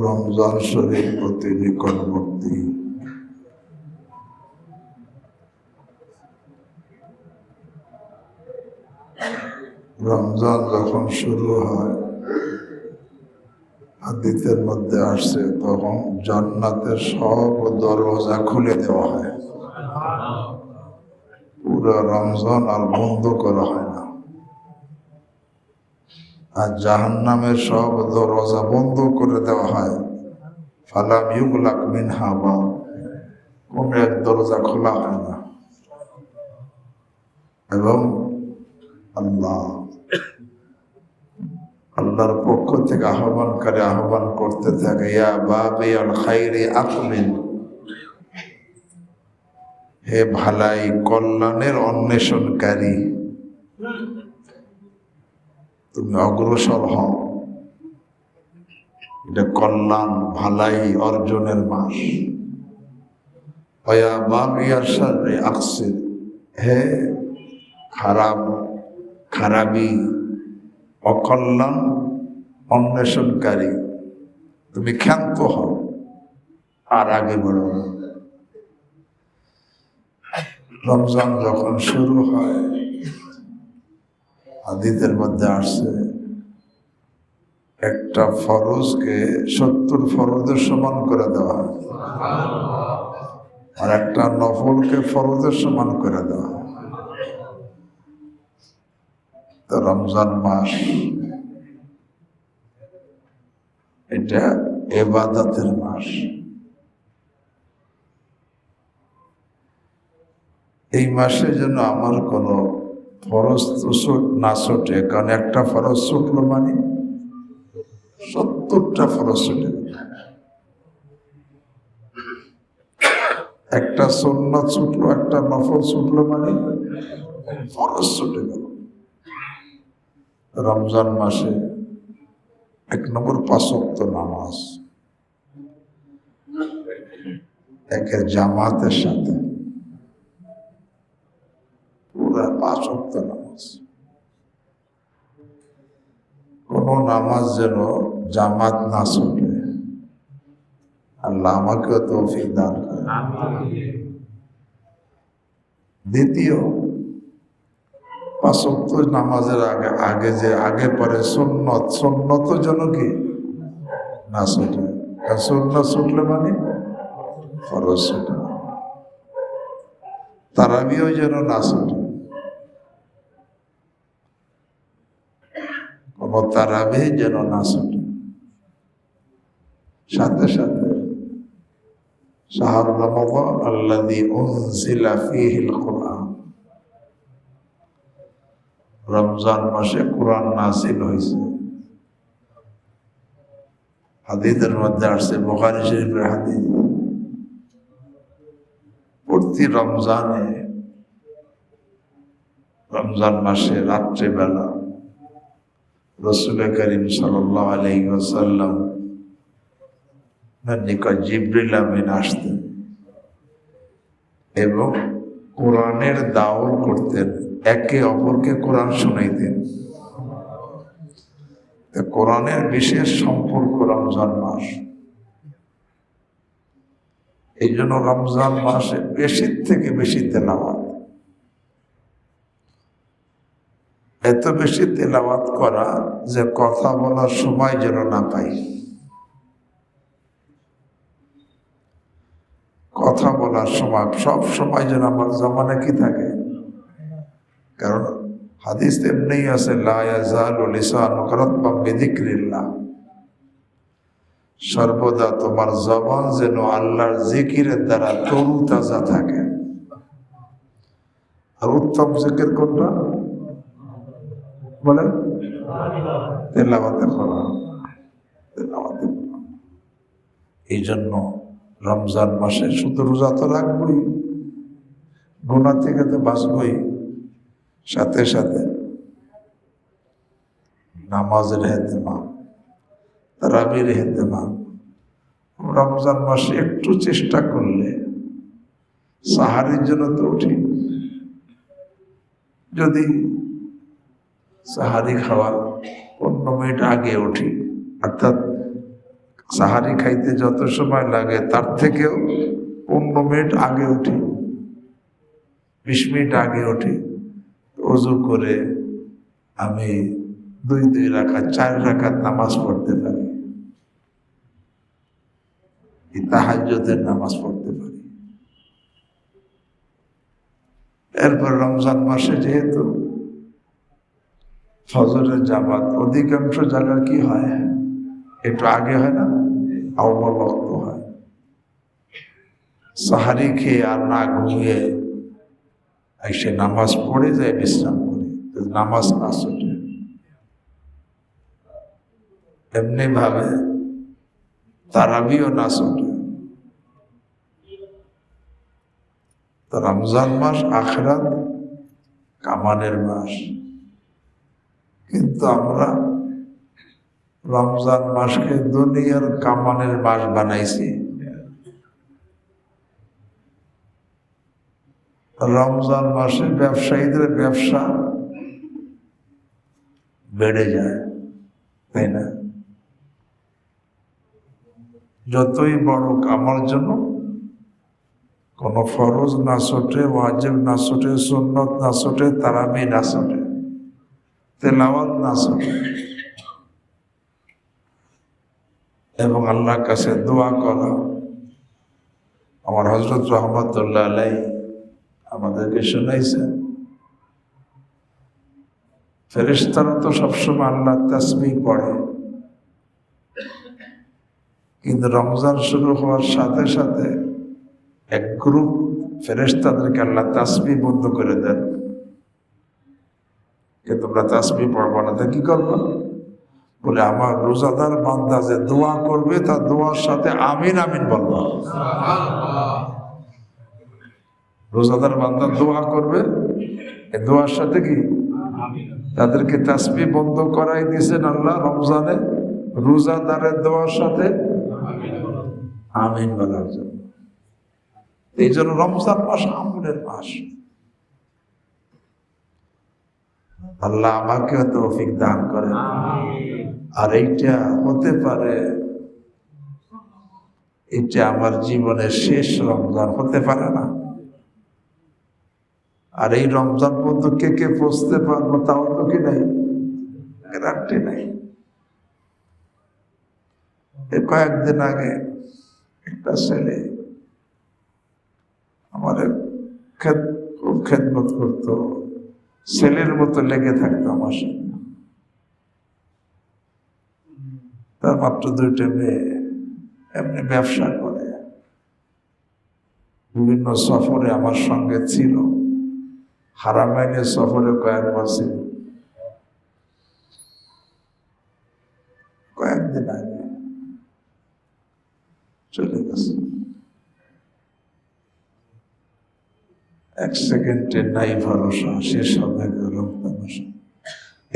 রমজান শরীফ অতি নিকটবর্তী। রমজান যখন শুরু হয়, হাদিসের মধ্যে আসছে, তখন জান্নাতের সব দরজা খুলে দেওয়া হয়। পুরো রমজান আর বন্ধ করা হয় না। আর জাহান্নামের সব দরজা বন্ধ করে দেওয়া হয়। ফালাম ইউগলাক মিনহা বাব, কোন এক দরজা খোলা হয় না। এবং আল্লাহর পক্ষ থেকে আহ্বানকারী আহ্বান করতে থাকে, ইয়া বাবিয়াল খাইরি আকমিল, হে ভালাই কল্যাণের অন্বেষণকারী, তুমি অগ্রসর হও। এটা কল্যাণ ভালাই অর্জনের মাস। ইয়া বাবিয়াল শাররি আকসির, হে খারাপি অকল্যাণ অন্বেষণকারী, তুমি ক্ষান্ত হও আর আগে বলো। রমজান যখন শুরু হয়, হাদিসের মধ্যে আসছে, একটা ফরজকে 70 ফরজের সমান করে দেওয়া হয়, আর একটা নফলকে ফরজের সমান করে দেওয়া হয়। তো রমজান মাস এটা ইবাদতের মাস। এই মাসে যেন আমার কোনো ফরজ না ছুটে, কারণ একটা ফরজ ছুটলো মানে 70টা ফরজ ছুটে। একটা সুন্নাত ছুটলো, একটা নফল ছুটলো মানে ফরজ ছুটে গেল। রমজান মাসে 1 নম্বর 5 ওয়াক্ত নামাজ, একের জামাতের সাথে, পুরা 5 ওয়াক্ত নামাজ। কোন নামাজ যেন জামাত না ছুটে। আল্লাহ আমাকেও তৌফিক দান করে। দ্বিতীয়, 5 ওয়াক্ত নামাজের আগে যে আগে পরে সুন্নত যেন কি না ছুটে। সুন্নত ছুটলে মানে ফরজ ছুটে। তারাবিও যেন না ছুটে। তারাবি যেন না ছুটে। সাথে সাথে শাহরু রমাদান আল্লাযী উনজিলা ফীহিল কুরআন, রমজান মাসে কোরআন নাযিল হয়েছে। হাদিসের মধ্যে আসছে, বুখারী শরীফের হাদিস, প্রতি রমজান মাসে রাত্রিবেলা রাসূল করিম সাল্লাল্লাহু আলাইহি ওয়াসাল্লাম নিকট জিবরিল আমিন আসতেন এবং কোরআনের দাওয়াত করতেন, একে অপরকে কোরআন শোনাইতেন। কোরআনের বিশেষ সম্পর্ক রমজান মাস। এই জন্য রমজান মাসে বেশি থেকে বেশি তেলাওয়াত। এত বেশি তেলাওয়াত করা যে কথা বলার সময় যেন না পাই। কথা বলার সময় সব সময় যেন আমার জমানে কি থাকে, কারণ হাদিস এমনি আছে, লা ইয়াজালু লিসানুকা রাতবান বিযিকরিল্লাহ, সর্বদা তোমার জবান যেন আল্লাহর জিকিরের দ্বারা তরুতাজা থাকে। আর উত্তম জিকির কোনটা বলেন? তেলাওয়াতে কোরআন। এই জন্য রমজান মাসে শুধু রোজা তো রাখবই, গুনাহ থেকে তো বাঁচবই, সাথে সাথে নামাজের ইহতিমাম, তারাবির ইহতিমাম। রমজান মাসে একটু চেষ্টা করলে সাহারির জন্য তো উঠি, যদি সাহারি খাওয়ার 15 মিনিট আগে উঠি, অর্থাৎ সাহারি খাইতে যত সময় লাগে তার থেকেও 15 মিনিট আগে উঠি, 20 মিনিট আগে উঠি। ওযু করে আমি 2 রাকাত 4 রাকাত নামাজ পড়তে পারি, তাহাজ্জুদের নামাজ পড়তে পারি। এরপর রমজান মাসে যেহেতু ফজরের জামাত অধিকাংশ জায়গা কি হয়, একটু আগে হয় না, আউয়াল ওয়াক্ত হয়। সাহারি খেয়ে আর না ঘুমিয়ে এসে নামাজ পড়ে যায়, বিশ্রাম করি, নামাজ না ছুটে। এমনি ভাবে তারাবিও না ছুটে। তো রমজান মাস আখিরাত কামানের মাস, কিন্তু আমরা রমজান মাসকে দুনিয়ার কামানের মাস বানাইছি। রমজান মাসে ব্যবসায়ীদের ব্যবসা বেড়ে যায়, তাই না? যতই বড় কামার জন্য কোনো ফরজ না ছোটে, ওয়াজিব না ছোটে, সুন্নত না ছোটে, তারাবি না ছোটে, তেলাওয়াত না ছোটে, এবং আল্লাহর কাছে দোয়া করা। আমার হযরত রহমাতুল্লাহ আলাইহি আমাদেরকে শোনাইছেন, ফেরেশতারা তো সবসময় আল্লাহর তাসবিহ পড়ে, কিন্তু রমজান শুরু হওয়ার সাথে সাথে এক গ্রুপ ফেরেশতাদেরকে আল্লাহ তাসবিহ বন্ধ করে দেন, যে তোমরা তাসবিহ পড়বা না। তা কি করবা? বলে আমার রোজাদার বান্দা যে দোয়া করবে তার দোয়ার সাথে আমিন আমিন বলবা। রোজাদার বান্দা দোয়া করবে, এই দোয়ার সাথে কি তাদেরকে তাসবিহ বন্ধ করাই দিয়েছেন আল্লাহ রমজানে, রোজাদারের দোয়ার সাথে আমিন বলার জন্য। এই জন্য রমজান মাস আমলের মাস। আল্লাহ আমাকেও তৌফিক দান করেন। আর এইটা হতে পারে, এটা আমার জীবনের শেষ রমজান হতে পারে না। আর এই রমজান পর্যন্ত কে কে পৌঁছতে পারবো তাও তো কি নাই, গ্যারান্টি নাই। কয়েকদিন আগে একটা ছেলে আমার খুব খেদমত করতো, ছেলের মতো লেগে থাকতো আমার সাথে। তার মাত্র 2টা মেয়ে, এমনি ব্যবসা করে, বিভিন্ন সফরে আমার সঙ্গে ছিল, হারামাইনের সফরে কয়েকবার ছিল। কয়েকদিন আগে চলে গেছে, 1 সেকেন্ডে নাই ভরসা, শেষ হবে রমজান মাস।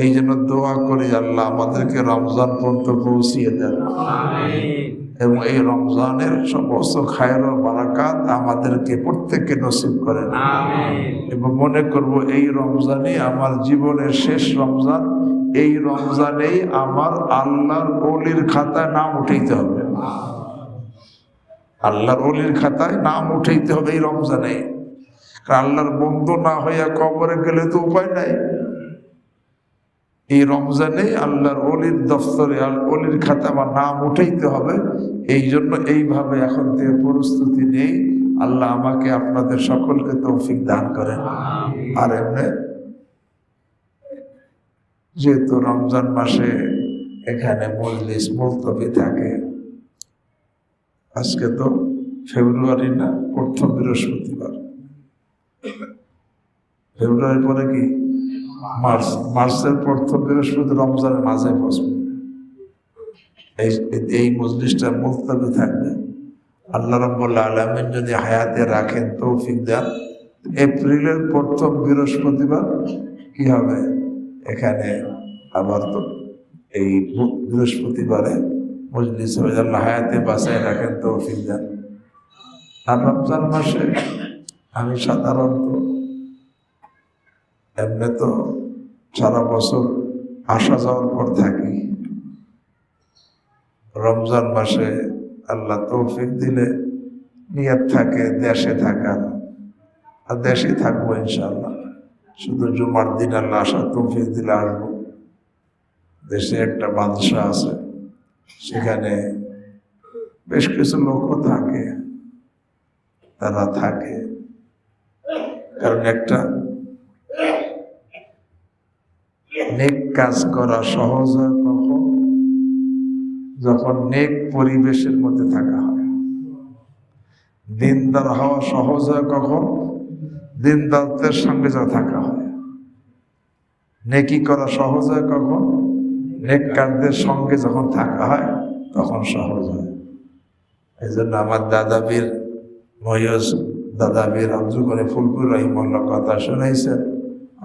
এই জন্য দোয়া করি আল্লাহ আমাদেরকে রমজান পর্যন্ত পৌঁছিয়ে দেন, এবং এই রমজানের সমস্ত খায়ের ও বারাকাত আমাদেরকে প্রত্যেককে নসিব করেন। এবং মনে করব এই রমজানই আমার জীবনের শেষ রমজান, এই রমজানেই আমার আল্লাহর ওলির খাতায় নাম উঠাইতে হবে, আল্লাহর ওলির খাতায় নাম উঠাইতে হবে এই রমজানে। আল্লাহর বন্ধু না হইয়া কবরে গেলে তো উপায় নাই। এই রমজানে আল্লাহর ওলির দফতরে ওলির খাতা আমার নাম উঠাইতে হবে। এই জন্য এইভাবে এখন থেকে প্রস্তুতি নেই। আল্লাহ আমাকে আপনাদের সকলকে তৌফিক দান করেন। আর এমনি যেহেতু রমজান মাসে এখানে মজলিস মুলতবি থাকে, আজকে তো ফেব্রুয়ারি না, প্রথম বৃহস্পতিবার। ফেব্রুয়ারি পরে কি মার্চ, মার্চের প্রথম বৃহস্পতি রমজানের মাঝে বসবে। এই মজলিসটা মুলতবি থাকবে। আল্লাহ রাব্বুল আলামিন যদি হায়াতে রাখেন, তৌফিক দেন, এপ্রিলের প্রথম বৃহস্পতিবার কি হবে এখানে আবার, তো এই বৃহস্পতিবারে মজলিস হবে। আল্লাহ হায়াতে বাঁচায় রাখেন, তৌফিক দেন। আর রমজান মাসে আমি সাধারণত এমনি তো সারা বছর আসা যাওয়ার পর থাকি, রমজান মাসে আল্লাহ তৌফিক দিলে নিয়ত থাকে দেশে থাকার, আর দেশে থাকবো ইনশাআল্লাহ। শুধু জুমার দিন আল্লাহ আসা তৌফিক দিলে আসবো। দেশে একটা বাদশা আছে, সেখানে বেশ কিছু লোকও থাকে, তারা থাকে কারণ একটা নেক কাজ করা সহজ হয় কখন? যখন নেক পরিবেশের মধ্যে থাকা হয়। দিনদার হওয়া সহজ হয় কখন? দিনদারদের সঙ্গে যা থাকা হয়। নেকি করা সহজ হয় কখন? নেককারদের সঙ্গে যখন থাকা হয় তখন সহজ হয়। এই জন্য আমার দাদাবীর মহিউস দাদাবীর আব্দুল করে ফুলপুর রহিমুল্লাহ কথা শুনাইছেন।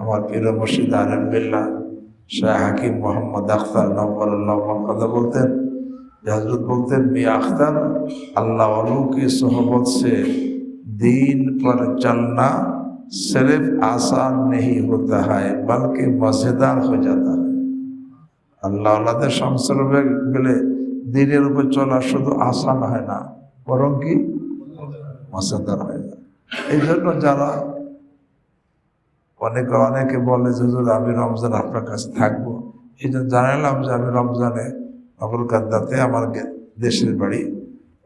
আমার পীর মুর্শিদ আলম বিল্লাহ শাহ হাকিম মোহাম্মদ আখতার নবরুল্লাহ কথা বলতেন, हजरत बोलते हैं मियां अख्तर, अल्लाह वालों की सोहबत से दीन पर चलना सिर्फ आसान नहीं होता है बल्कि मजेदार हो जाता है। अल्लाह वालाদের সংসর্গে গেলে দিনের উপর চলা শুধু আসান হয় না, বরং কি মজাদার হয়ে যায়। এই জন্য যারা অনেকে বলে যে হুজুর আমি রমজান আপনার কাছে থাকবো, এই জন্য জানালাম যে আমি রমজানে নগরকান্দাতে আমার দেশের বাড়ি,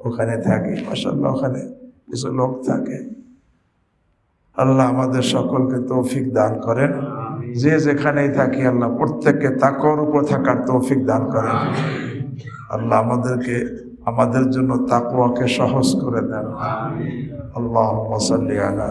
ওখানে থাকি। মাশাআল্লাহ ওখানে কিছু লোক থাকে। আল্লাহ আমাদের সকলকে তৌফিক দান করেন। যে যেখানেই থাকি আল্লাহ প্রত্যেককে তাকওয়ার উপর থাকার তৌফিক দান করেন। আল্লাহ আমাদের জন্য তাকওয়াকে সহজ করে দেন। আল্লাহুম্মা সাল্লি আলা